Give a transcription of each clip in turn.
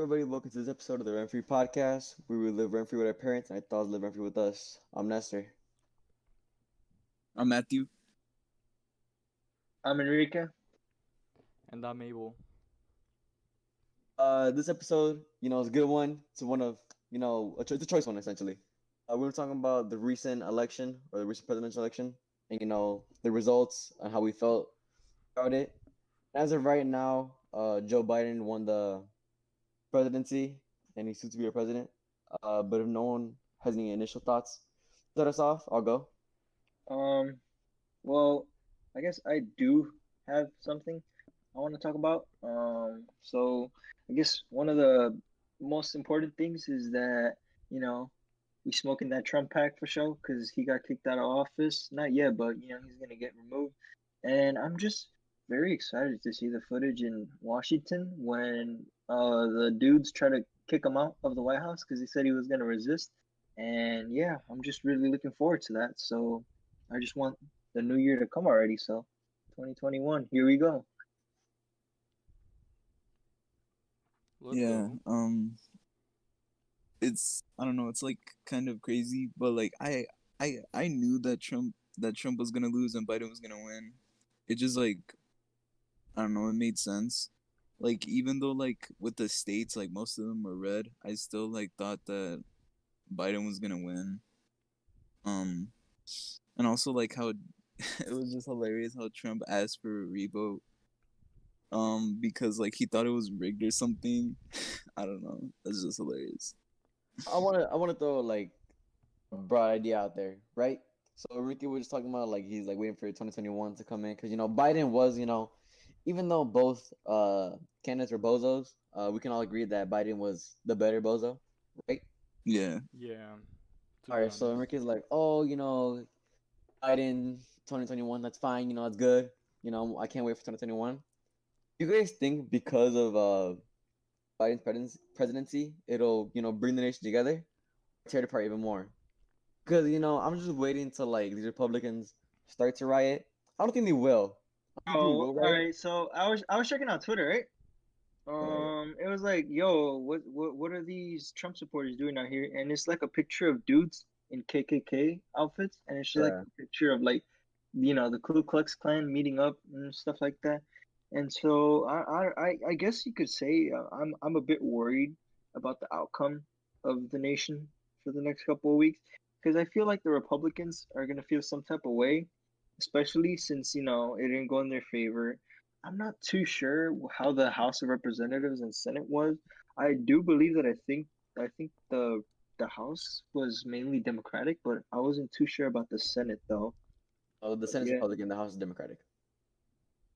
everybody? Welcome to this episode of the Rent Free Podcast, where we live rent free with our parents and our thoughts live rent free with us. I'm Nestor. I'm Matthew. I'm Enrique. And I'm Abel. This episode, is a good one. It's one of, it's a choice one essentially. We were talking about the recent election or the recent presidential election, and the results and how we felt about it. As of right now, Joe Biden won the presidency, and he's soon to be our president. But if no one has any initial thoughts, start us off. I'll go. Well, I guess I do have something I want to talk about. So I guess one of the most important things is that, we smoking that Trump pack for sure because he got kicked out of office. Not yet, but he's gonna get removed. And I'm just very excited to see the footage in Washington when the dudes try to kick him out of the White House because he said he was gonna resist. And yeah, I'm just really looking forward to that. So I just want the new year to come already. So 2021, here we go. Let's Yeah. go. It's I don't know. It's like kind of crazy, but like I knew that Trump was gonna lose and Biden was gonna win. It just like I don't know. It made sense. Like even though like with the states, like most of them were red, I still like thought that Biden was gonna win. Um, and also like how it was just hilarious how Trump asked for a revote. Because like he thought it was rigged or something. I don't know. That's just hilarious. I wanna throw like a broad idea out there, right? So Ricky was just talking about like he's like waiting for 2021 to come in because Biden was even though both candidates were bozos, we can all agree that Biden was the better bozo, right? Yeah. Yeah. To All be right, so honest. Enrique's like, oh, Biden 2021, that's fine, that's good. I can't wait for 2021. You guys think because of Biden's presidency, it'll bring the nation together, tear it apart even more? Because I'm just waiting till like these Republicans start to riot. I don't think they will. I think people Oh, will all riot. right. So I was checking on Twitter, right? Right. It was like, yo, what are these Trump supporters doing out here? And it's like a picture of dudes in KKK outfits, and it's just like Yeah. a picture of like, the Ku Klux Klan meeting up and stuff like that. And so I guess you could say I'm a bit worried about the outcome of the nation for the next couple of weeks because I feel like the Republicans are gonna feel some type of way, especially since it didn't go in their favor. I'm not too sure how the House of Representatives and Senate was. I do believe that I think the House was mainly Democratic, but I wasn't too sure about the Senate though. Oh, the But Senate's yeah. Republican, the House is Democratic.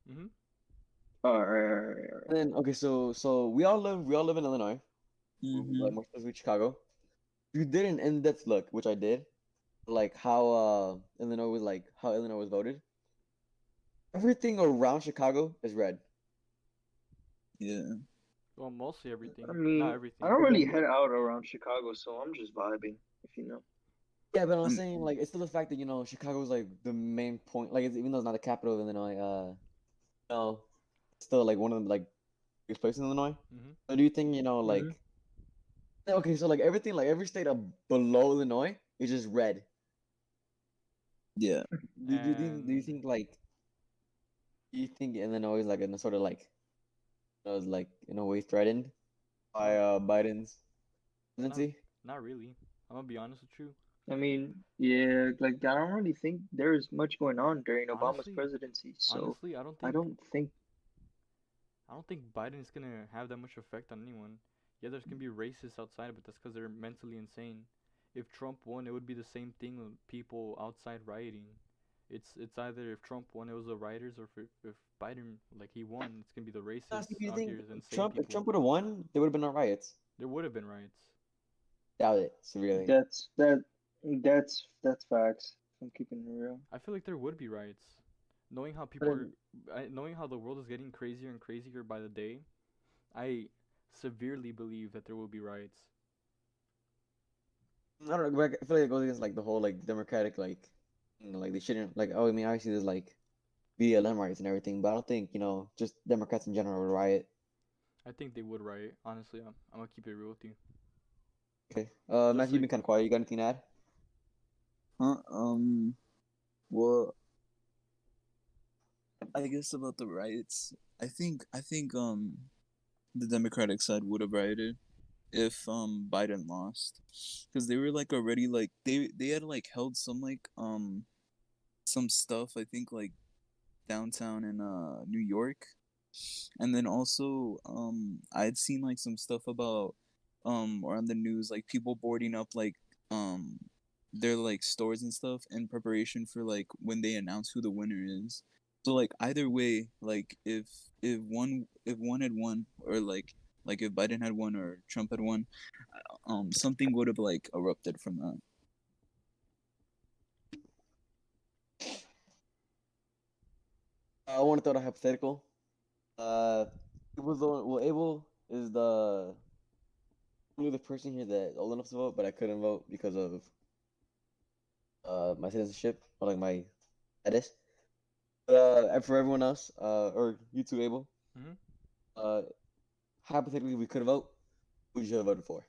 Mm-hmm. All right, all And right. then okay, so we all live in Illinois, Mm-hmm. more specifically Chicago. If you did an in-depth look, which I did, like how Illinois was voted. Everything around Chicago is red. Yeah. Well, mostly everything. I Not mean, I everything. don't really Again, head out around Chicago, so I'm just vibing, if you know. yeah, but I'm I'm saying like it's still the fact that Chicago is like the main point. Like even though it's not the capital of Illinois, it's still like one of the like biggest places in Illinois. Mm-hmm. So do you think Hmm. okay, so like everything like every state below Illinois is just red. yeah. And Do you think Illinois is like in a sort of like is like in a way threatened by Biden's not presidency? not really. I'm gonna be honest with you. I mean, yeah, like I don't really think there's much going on during Obama's Honestly, presidency, so honestly, I don't I think don't think. I don't think Biden is gonna have that much effect on anyone. Yeah, there's gonna be racists outside, but that's because they're mentally insane. If Trump won, it would be the same thing with people outside rioting. It's either if Trump won, it was the rioters, or if Biden like he won, it's gonna be the Honestly, racists do you out think here, the insane if Trump people. would have won, there would have been no riots? There would have been riots. Doubt it severely. That's facts. If I'm keeping it real. I feel like there would be riots. Knowing how But people are, knowing how the world is getting crazier and crazier by the day, I severely believe that there will be riots. I don't know. But I feel like it goes against like the whole like democratic like like they shouldn't like. Oh, I mean, obviously there's like BLM riots and everything, but I don't think just Democrats in general would riot. I think they would riot. Honestly, I'm gonna keep it real with you. Okay. Just Matthew, you've been kind of quiet. You got anything to add? Huh? Well, I guess about the riots. I think the Democratic side would have rioted if Biden lost, because they were like already like they had like held some stuff, I think, like downtown in New York, and then also I'd seen like some stuff about or on the news, like people boarding up like um their like stores and stuff in preparation for like when they announce who the winner is. So like either way, like if one had won, or like if Biden had won or Trump had won, something would have like erupted from that. I want to throw out a hypothetical. Uh, it was the well, Abel is the only the person here that old enough to vote, but I couldn't vote because of my citizenship or like my status. And for everyone else, or you too, Abel, hmm uh, hypothetically we could vote. Who should have voted for?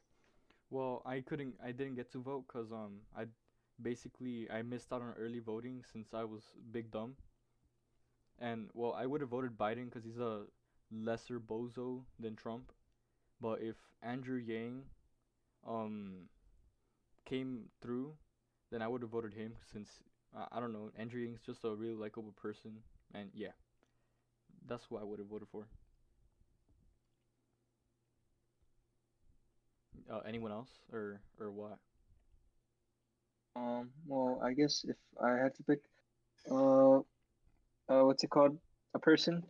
Well, I didn't get to vote because I missed out on early voting since I was big dumb. And well, I would have voted Biden because he's a lesser bozo than Trump. But if Andrew Yang um came through, then I would have voted him since I don't know, Andrew Yang's just a really likable person, and yeah, that's who I would have voted for. Anyone else or what? Well, I guess if I had to pick, what's it called? A person.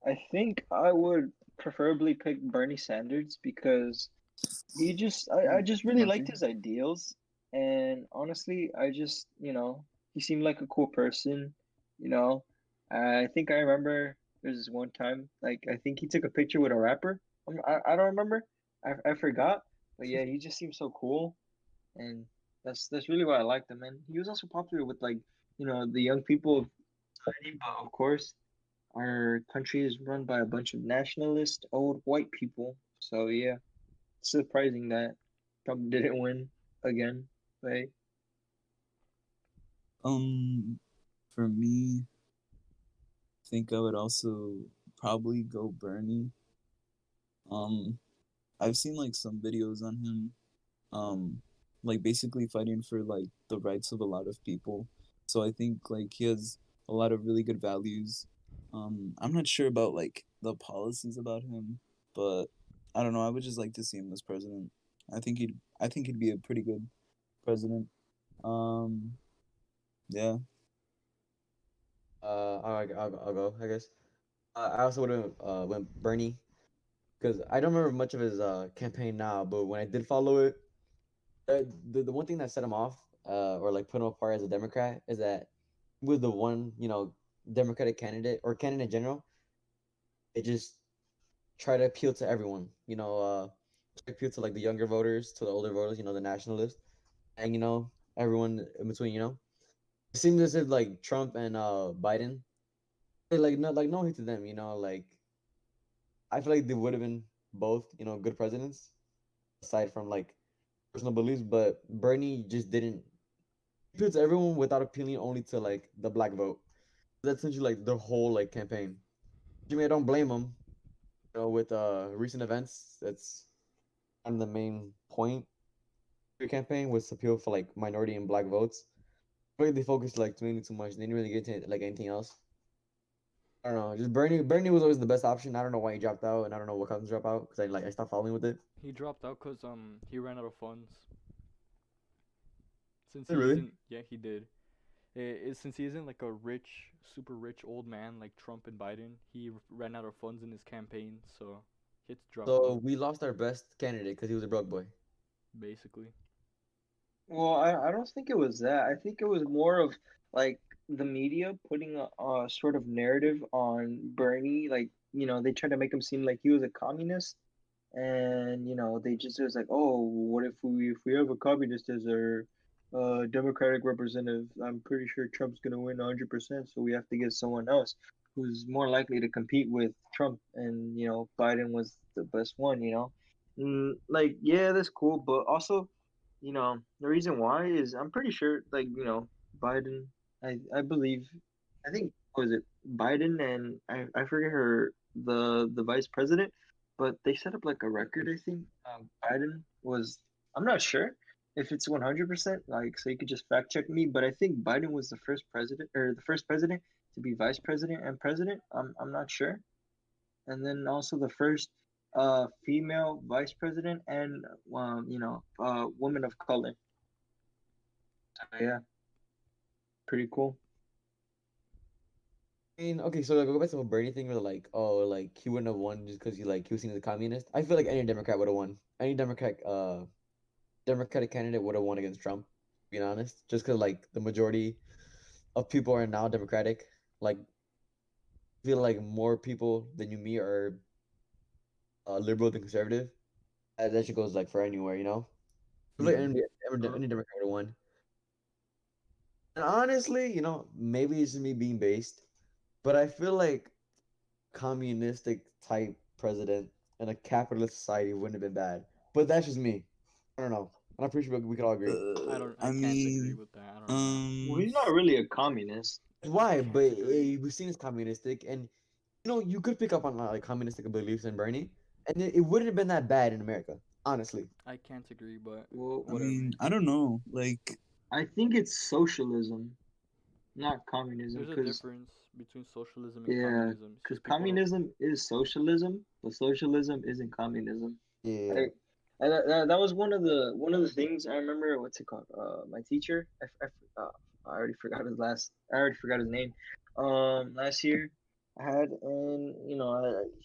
I think I would preferably pick Bernie Sanders because I just really Marky? liked his ideals, and honestly, I just, he seemed like a cool person, you know. I think I remember there's this one time, like I think he took a picture with a rapper. I don't remember. I forgot, but yeah, he just seemed so cool, and that's really why I liked him. And he was also popular with like, the young people of society, but of course, our country is run by a bunch of nationalist old white people. So yeah, it's surprising that Trump didn't win again. Right? Um, for me, I think I would also probably go Bernie. Um, I've seen like some videos on him, um, like basically fighting for like the rights of a lot of people. So I think like he has a lot of really good values. I'm not sure about like the policies about him, but I don't know. I would just like to see him as president. I think he'd be a pretty good president. Um, yeah. I'll go. I guess. I also would have went Bernie because I don't remember much of his campaign now, but when I did follow it, the one thing that set him off, or like put him apart as a Democrat, is that he was the one, Democratic candidate or candidate in general. It just try to appeal to everyone, appeal to like the younger voters, to the older voters, the nationalists, and everyone in between. It seems as if like Trump and Biden, no hate to them, like I feel like they would have been both, good presidents aside from like personal beliefs, but Bernie just didn't appeal to everyone without appealing only to like the black vote. That's essentially like their whole like campaign. I mean, I don't blame them. With recent events, that's kind of the main point of your campaign was appeal for like minority and black votes. I feel like they focused like mainly too much. They didn't really get into like anything else. I don't know. Just Bernie. Bernie was always the best option. I don't know why he dropped out, and I don't know what comes drop out because I stopped following with it. He dropped out because he ran out of funds. Since Did it he really? isn't, yeah, he did. Since he isn't like a rich, super rich old man like Trump and Biden, he ran out of funds in his campaign, so he had to drop So out, we lost our best candidate because he was a broke boy. basically. Well, I don't think it was that. I think it was more of like the media putting a sort of narrative on Bernie. Like, they tried to make him seem like he was a communist, and they just it was like, oh, what if we have a communist as our Democratic representative? I'm pretty sure Trump's gonna win 100%, so we have to get someone else. who's more likely to compete with Trump, and Biden was the best one. Like, yeah, that's cool, but also, the reason why is I'm pretty sure, like, Biden, I believe, I think, was it Biden, and I forget her, the vice president, but they set up like a record. I think Biden was. I'm not sure if it's 100%, like, so you could just fact check me, but I think Biden was the first president, or the first president to be vice president and president. I'm not sure. And then also the first female vice president and woman of color. So yeah, pretty cool. I mean, okay, so like, go back to the Bernie thing, where like, oh, like he wouldn't have won just because he was seen as a communist. I feel like any Democrat would have won. Any Democratic candidate would have won against Trump. Being honest, just because like the majority of people are now Democratic. Like, I feel like more people than you meet are liberal than conservative. That shit goes like for anywhere, you know. I feel like any Democrat would have won. And honestly, maybe it's just me being based, but I feel like communistic type president in a capitalist society wouldn't have been bad. But that's just me. I don't know. And I'm pretty sure we could all agree. I I can't agree mean, with that. I don't know. Well, um, he's not really a communist. Why? I But can't agree. he was seen as communistic, and you could pick up on like communistic beliefs in Bernie, and it wouldn't have been that bad in America, honestly. I can't agree, but Well, I whatever. mean, I don't know. Like, I think it's socialism, not communism, There's a because difference between socialism and yeah, communism. It's because just people. communism is socialism, but socialism isn't communism. Yeah. Like, that was one of the things I remember. What's it called? My teacher. I already forgot his last. I already forgot his name. Last year I had, and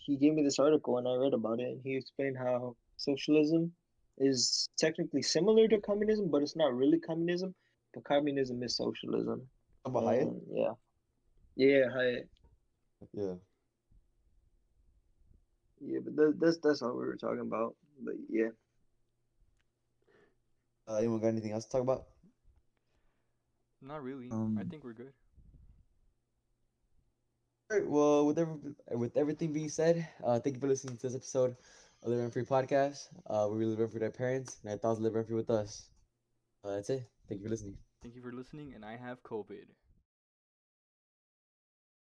he gave me this article, and I read about it, and he explained how socialism is technically similar to communism, but it's not really communism. But communism is socialism, About Hyatt? and yeah, yeah, Yeah. yeah. But that's all we were talking about. But yeah. Anyone got anything else to talk about? Not really. I um, think we're good. All right. Well, with everything being said, thank you for listening to this episode of the Rent Free Podcast. We really live for their parents, and I thought live rent free with us. That's it. Thank you for listening. Thank you for listening, and I have COVID.